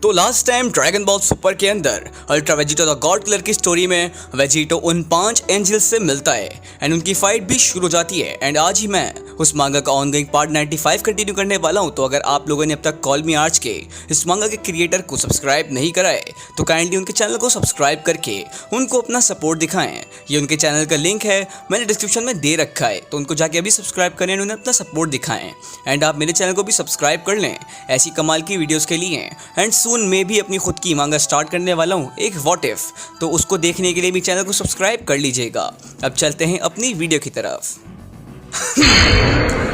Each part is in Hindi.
तो last time dragon ball super के अंदर ultra Vegito the God killer की स्टोरी में वेजिटो उन 5 एंजल्स से मिलता है एंड उनकी फाइट भी शुरू हो जाती है। एंड आज ही मैं उस मांगा का ऑनगोइंग पार्ट 95 कंटिन्यू करने वाला हूं। तो अगर आप लोगों ने अब तक कॉल मी आर्च के इस मांगा के क्रिएटर को सब्सक्राइब नहीं करा है तो काइंडली उनके चैनल को सब्सक्राइब करके उनको अपना सपोर्ट दिखाएं। ये उनके चैनल का लिंक है, मैंने डिस्क्रिप्शन में दे रखा है, तो उनको जाके अभी सब्सक्राइब करें, उन्हें अपना सपोर्ट दिखाएं। एंड आप मेरे चैनल को भी सब्सक्राइब कर लें ऐसी कमाल की वीडियोस के लिए। एंड सून मैं भी अपनी खुद की मांगा स्टार्ट करने वाला हूँ, एक व्हाट इफ, तो उसको देखने के लिए भी चैनल को सब्सक्राइब कर लीजिएगा। अब चलते हैं अपनी वीडियो की तरफ।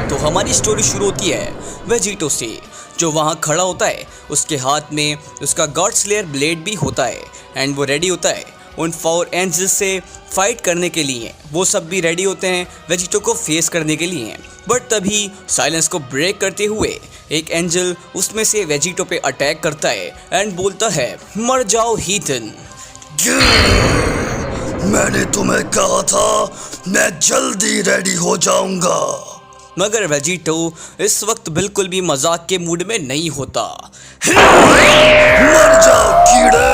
तो हमारी स्टोरी शुरू होती है वेजिटो से, जो वहाँ खड़ा होता है। उसके हाथ में उसका गॉड स्लेयर ब्लेड भी होता है एंड वो रेडी होता है उन 4 एंजल्स से फाइट करने के लिए। वो सब भी रेडी होते हैं वेजिटो को फेस करने के लिए। बट तभी साइलेंस को ब्रेक करते हुए एक एंजल उसमें से वेजिटो पे अटैक करता है एंड बोलता है, मर जाओ हीथन। मैंने तुम्हें कहा था मैं जल्दी रेडी हो जाऊंगा। मगर वेजिटो इस वक्त बिल्कुल भी मजाक के मूड में नहीं होता। मर जाओ कीड़े।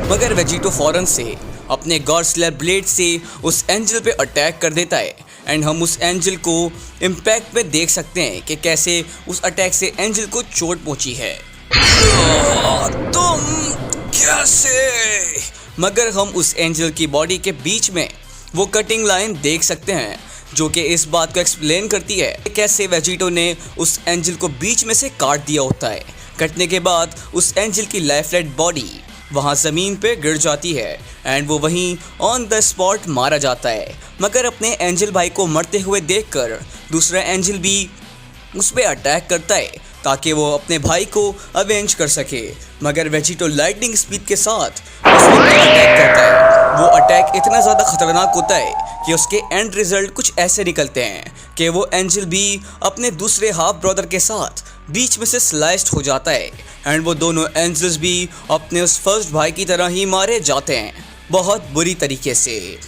मगर वेजिटो फौरन से अपने गॉड स्लेयर ब्लेड से उस एंजल पे अटैक कर देता है एंड हम उस एंजल को इम्पैक्ट में देख सकते हैं कि कैसे उस अटैक से एंजल को चोट पहुंची है। तुम कैसे? मगर हम उस एंजल की बॉडी के बीच में वो कटिंग लाइन देख सकते हैं जो कि इस बात को एक्सप्लेन करती है कि कैसे वेजिटो ने उस एंजल को बीच में से काट दिया होता है। कटने के बाद उस एंजल की लाइफलेस बॉडी वहाँ ज़मीन पे गिर जाती है एंड वो वहीं ऑन द स्पॉट मारा जाता है। मगर अपने एंजल भाई को मरते हुए देखकर दूसरा एंजल भी उस पर अटैक करता है ताकि वो अपने भाई को अवेंज कर सके। मगर वेजिटो लाइटनिंग स्पीड के साथ उस पर अटैक करता है। वो अटैक इतना ज़्यादा खतरनाक होता है कि उसके एंड रिजल्ट कुछ ऐसे निकलते हैं कि वो एंजल भी अपने दूसरे हाफ ब्रदर के साथ बीच में से स्लाइस्ड हो जाता है एंड वो दोनों एंजल्स भी अपने उस फर्स्ट भाई की तरह ही मारे जाते हैं, बहुत बुरी तरीके से।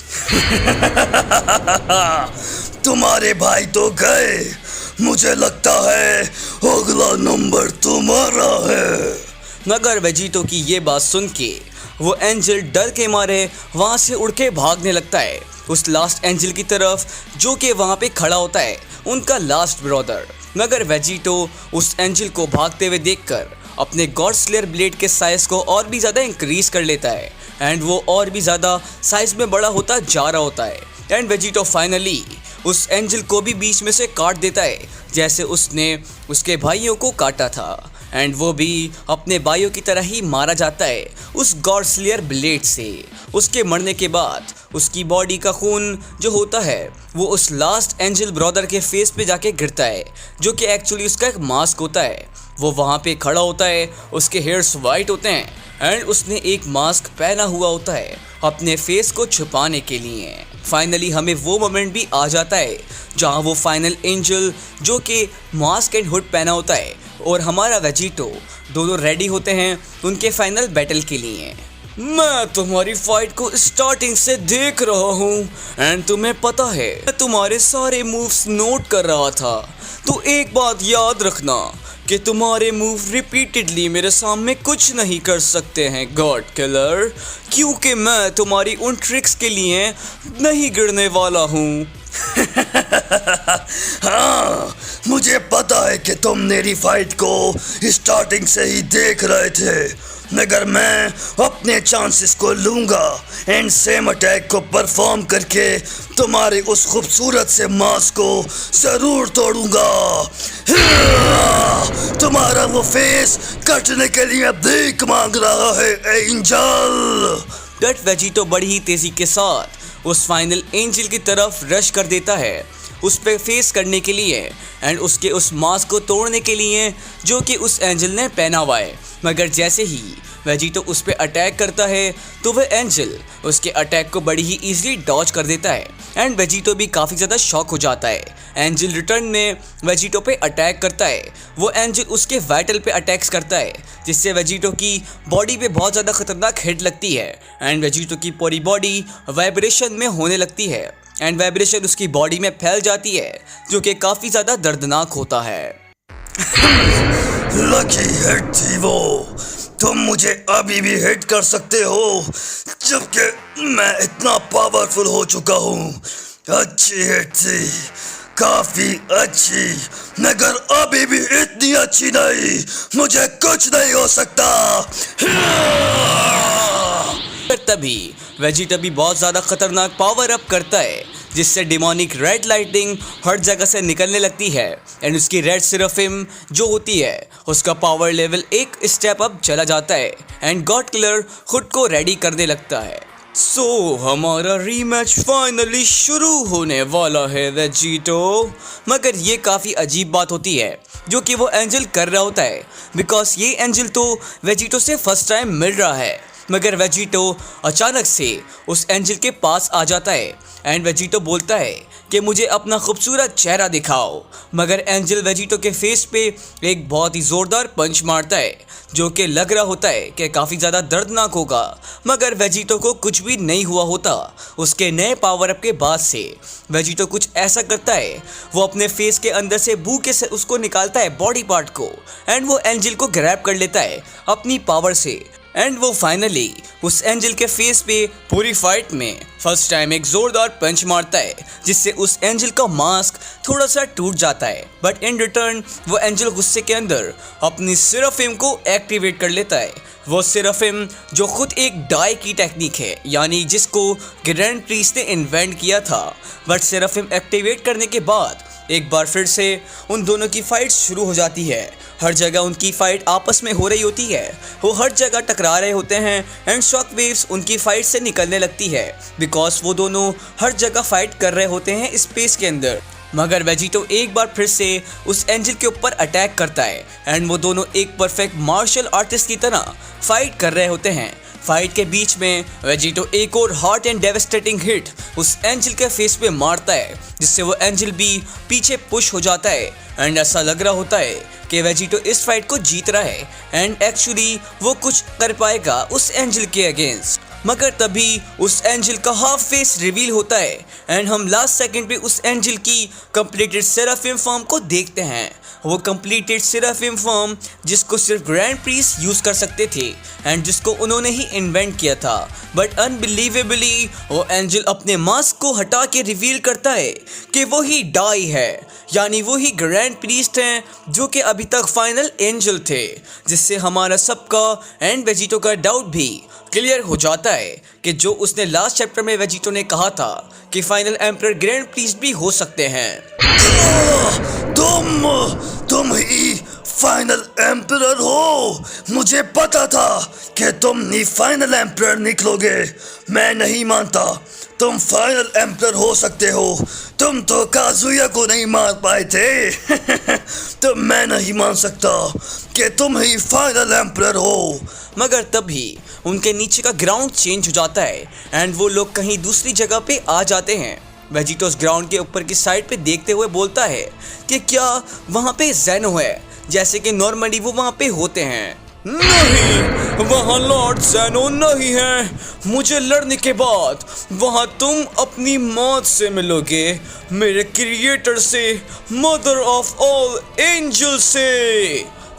तुम्हारे भाई तो गए, मुझे लगता है अगला नंबर तुम्हारा है। मगर वेजिटो की ये बात सुन के वो एंजल डर के मारे वहाँ से उड़ के भागने लगता है उस लास्ट एंजल की तरफ जो कि वहाँ पे खड़ा होता है, उनका लास्ट ब्रदर। मगर वेजिटो उस एंजल को भागते हुए देखकर अपने गॉड स्लेयर ब्लेड के साइज को और भी ज़्यादा इंक्रीज कर लेता है एंड वो और भी ज़्यादा साइज में बड़ा होता जा रहा होता है। एंड वेजिटो फाइनली उस एंजल को भी बीच में से काट देता है जैसे उसने उसके भाइयों को काटा था एंड वो भी अपने भाइयों की तरह ही मारा जाता है उस गॉड स्लेयर ब्लेड से। उसके मरने के बाद उसकी बॉडी का खून जो होता है वो उस लास्ट एंजल ब्रदर के फेस पे जाके गिरता है जो कि एक्चुअली उसका एक मास्क होता है। वो वहाँ पे खड़ा होता है, उसके हेयर्स वाइट होते हैं एंड उसने एक मास्क पहना हुआ होता है अपने फेस को छुपाने के लिए। फाइनली हमें वो मोमेंट भी आ जाता है जहाँ वो फाइनल एंजल जो कि मास्क एंड हुड पहना होता है और हमारा वेजिटो दोनों रेडी होते हैं उनके फाइनल बैटल के लिए। मैं तुम्हारी फाइट को स्टार्टिंग से देख रहा हूँ एंड तुम्हें पता है मैं तुम्हारे सारे मूव्स नोट कर रहा था। तो एक बात याद रखना कि तुम्हारे मूव रिपीटेडली मेरे सामने कुछ नहीं कर सकते हैं गॉड किलर, क्योंकि मैं तुम्हारी उन ट्रिक्स के लिए नहीं गिरने वाला हूँ। हाँ, मुझे पता है कि तुम मेरी फाइट को स्टार्टिंग से ही देख रहे थे, मगर मैं अपने चांसेस को लूँगा एंड सेम अटैक को परफॉर्म करके तुम्हारे उस खूबसूरत से मास्क को ज़रूर तोड़ूंगा। तुम्हारा वो फेस कटने के लिए भीख मांग रहा है एंजल। गट वेजिटो बड़ी ही तेज़ी के साथ उस फाइनल एंजल की तरफ रश कर देता है उस पे फेस करने के लिए एंड उसके उस मास्क को तोड़ने के लिए जो कि उस एंजल ने पहना हुआ है। मगर जैसे ही वेजिटो उस पे अटैक करता है तो वह एंजल उसके अटैक को बड़ी ही ईजिली डॉज कर देता है एंड वेजिटो भी काफ़ी ज़्यादा शॉक हो जाता है। एंजल रिटर्न में वेजिटो पे अटैक करता है, वो एंजल उसके वाइटल पे अटैक्स करता है जिससे वेजिटो की बॉडी पे बहुत ज़्यादा खतरनाक हिट लगती है एंड वेजिटो की पूरी बॉडी वाइब्रेशन में होने लगती है एंड वाइब्रेशन उसकी बॉडी में फैल जाती है जो कि काफ़ी ज़्यादा दर्दनाक होता है। लकी हिट थी वो। तुम मुझे अभी भी हिट कर सकते हो जबकि मैं इतना पावरफुल हो चुका हूँ। अच्छी हिट थी, काफी अच्छी, मगर अभी भी इतनी अच्छी नहीं। मुझे कुछ नहीं हो सकता। फिर तभी वेजिटबी बहुत ज़्यादा खतरनाक पावर अप करता है, जिससे डिमोनिक रेड लाइटिंग हर जगह से निकलने लगती है एंड उसकी रेड सेराफिम जो होती है उसका पावर लेवल एक स्टेप अप चला जाता है एंड गॉड किलर खुद को रेडी करने लगता है। सो हमारा रीमैच फाइनली शुरू होने वाला है वेजिटो। मगर ये काफ़ी अजीब बात होती है जो कि वो एंजल कर रहा होता है, बिकॉज ये एंजल तो वेजिटो से फर्स्ट टाइम मिल रहा है। मगर वेजिटो अचानक से उस एंजल के पास आ जाता है एंड वेजिटो बोलता है कि मुझे अपना खूबसूरत चेहरा दिखाओ। मगर एंजल वेजिटो के फेस पे एक बहुत ही ज़ोरदार पंच मारता है जो कि लग रहा होता है कि काफ़ी ज़्यादा दर्दनाक होगा। मगर वेजिटो को कुछ भी नहीं हुआ होता। उसके नए पावर अप के बाद से वेजिटो कुछ ऐसा करता है, वो अपने फेस के अंदर से बूके से उसको निकालता है बॉडी पार्ट को एंड वो एंजल को ग्रैब कर लेता है अपनी पावर से एंड वो फाइनली उस एंजल के फेस पे पूरी फाइट में फर्स्ट टाइम एक जोरदार पंच मारता है, जिससे उस एंजल का मास्क थोड़ा सा टूट जाता है। बट इन रिटर्न वो एंजल गुस्से के अंदर अपनी सेराफिम को एक्टिवेट कर लेता है। वो सेराफिम जो खुद एक डाई की टेक्निक है, यानी जिसको ग्रैंड प्रीस्ट ने इन्वेंट किया था। बट सेराफिम एक्टिवेट करने के बाद एक बार फिर से उन दोनों की फाइट शुरू हो जाती है। हर जगह उनकी फाइट आपस में हो रही होती है, वो हर जगह टकरा रहे होते हैं एंड शॉक वेव्स उनकी फाइट से निकलने लगती है, बिकॉज वो दोनों हर जगह फाइट कर रहे होते हैं स्पेस के अंदर। मगर वेजिटो एक बार फिर से उस एंजल के ऊपर अटैक करता है एंड वो दोनों एक परफेक्ट मार्शल आर्टिस्ट की तरह फाइट कर रहे होते हैं। फाइट के बीच में वेजिटो एक और हॉट एंड डेवास्टेटिंग हिट उस एंजल के फेस पे मारता है, जिससे वो एंजल भी पीछे पुश हो जाता है एंड ऐसा लग रहा होता है कि वेजिटो इस फाइट को जीत रहा है एंड एक्चुअली वो कुछ कर पाएगा उस एंजल के अगेंस्ट। मगर तभी उस एंजल का हाफ फेस रिवील होता है एंड हम लास्ट सेकंड पे उस एंजल की कंप्लीटेड सेराफिम फॉर्म को देखते हैं। वो कंप्लीटेड सेराफिम फॉर्म जिसको सिर्फ ग्रैंड प्रीस्ट यूज़ कर सकते थे एंड जिसको उन्होंने ही इन्वेंट किया था। बट अनबिलीवेबली वो एंजल अपने मास्क को हटा के रिवील करता है कि वो ही डाई है, यानी वो ही ग्रैंड प्रीस्ट हैं जो कि अभी तक फाइनल एंजल थे, जिससे हमारा सबका एंड वेजिटो का डाउट भी क्लियर हो जाता है कि जो उसने लास्ट चैप्टर में वेजिटो ने कहा था कि फाइनल एम्परर ग्रैंड प्रीस्ट भी हो सकते हैं। तुम ही फाइनल एम्परर हो। मुझे पता था कि तुम ही फाइनल एम्परर निकलोगे। मैं नहीं मानता तुम फाइनल एम्परर हो सकते हो। तुम तो काजुया को नहीं मार पाए थे। तो मैं नहीं मान सकता कि तुम ही फाइनल एम्परर हो। मगर तभी उनके नीचे का ग्राउंड चेंज हो जाता है एंड वो लोग कहीं दूसरी जगह पे आ जाते हैं। वेजिटोस ग्राउंड के ऊपर की साइड पे देखते हुए बोलता है कि क्या वहाँ पे ज़ेनो है, जैसे कि नॉर्मली वो वहाँ पे होते हैं। नहीं, वहाँ लॉर्ड ज़ेनो नहीं है। मुझे लड़ने के बाद वहाँ तुम अपनी मौत से मिलोगे, मेरे क्रिएटर से, मदर ऑफ ऑल एंजल से।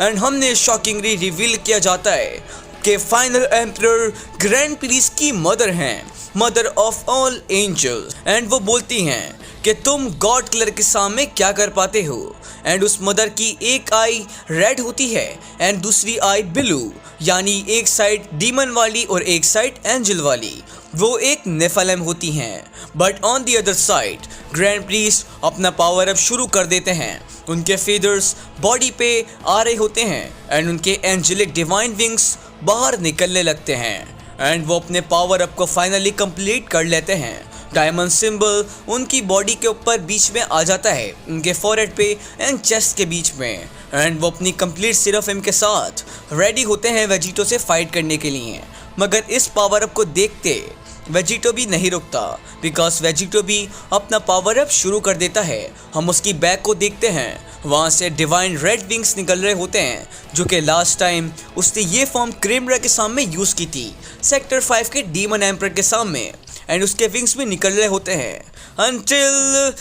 एंड हमने शॉकिंगली रिवील किया जाता है कि फाइनल एम्परर ग्रैंड प्रीस्ट की मदर हैं, mother of all angels. And वो बोलती हैं कि तुम गॉड किलर के सामने क्या कर पाते हो। एंड उस मदर की एक आई रेड होती है एंड दूसरी आई ब्लू, यानी एक साइड डीमन वाली और एक साइड एंजल वाली। वो एक नेफिलिम होती हैं। But on the other side grand priest अपना पावर अप शुरू कर देते हैं। उनके फेदर्स बॉडी पे आ रहे होते हैं एंड उनके एंजेलिक डिवाइन विंग्स बाहर निकलने लगते हैं एंड वो अपने पावर अप को फाइनली कंप्लीट कर लेते हैं। डायमंड सिंबल उनकी बॉडी के ऊपर बीच में आ जाता है, उनके फॉरहेड पे एंड चेस्ट के बीच में। एंड वो अपनी कंप्लीट सेराफिम के साथ रेडी होते हैं वेजिटो से फाइट करने के लिए। मगर इस पावर अप को देखते वेजिटो भी नहीं रुकता, बिकॉज वेजिटो भी अपना पावर अप शुरू कर देता है। हम उसकी बैक को देखते हैं, वहाँ से डिवाइन रेड विंग्स निकल रहे होते हैं, जो कि लास्ट टाइम उसने ये फॉर्म क्रेमरा के सामने यूज़ की थी, सेक्टर 5 के डीमन एम्परर के सामने। एंड उसके विंग्स भी निकल रहे होते हैं अनटिल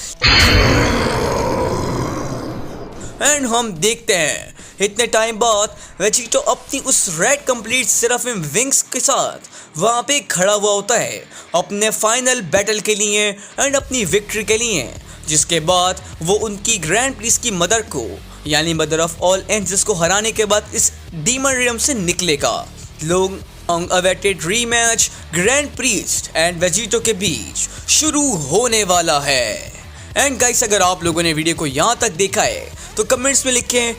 एंड हम देखते हैं इतने टाइम बाद वेजिटो अपनी उस रेड कंप्लीट सेराफिम विंग्स के साथ वहाँ पे खड़ा हुआ होता है अपने फाइनल बैटल के लिए एंड अपनी विक्ट्री के लिए, जिसके बाद वो उनकी ग्रैंड प्रीस्ट की मदर को यानी मदर ऑफ ऑल एंजल्स को हराने के बाद इस डीमन रियम से निकलेगा। लोग awaited rematch grand priest and Vegito के बीच शुरू होने वाला है। एंड गाइस, अगर आप लोगों ने वीडियो को यहाँ तक देखा है तो कमेंट्स में लिखें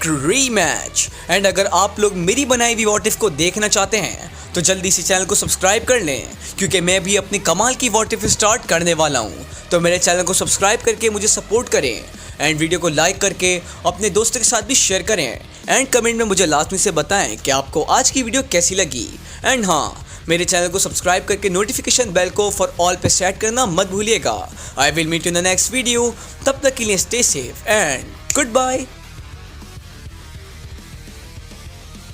#रीमैच। एंड अगर आप लोग मेरी बनाई हुई व्हाट इफ को देखना चाहते हैं तो जल्दी से चैनल को सब्सक्राइब कर लें, क्योंकि मैं भी अपनी कमाल की व्हाट इफ स्टार्ट करने वाला हूँ। तो मेरे चैनल को सब्सक्राइब करके मुझे सपोर्ट करें एंड वीडियो को लाइक करके अपने दोस्तों के साथ भी शेयर करें एंड कमेंट में मुझे लास्ट में से बताएं कि आपको आज की वीडियो कैसी लगी। एंड हाँ, मेरे चैनल को सब्सक्राइब करके नोटिफिकेशन बेल को फॉर ऑल पे सेट करना मत भूलिएगा। I will meet you in the next video. तब तक के लिए stay safe and good bye.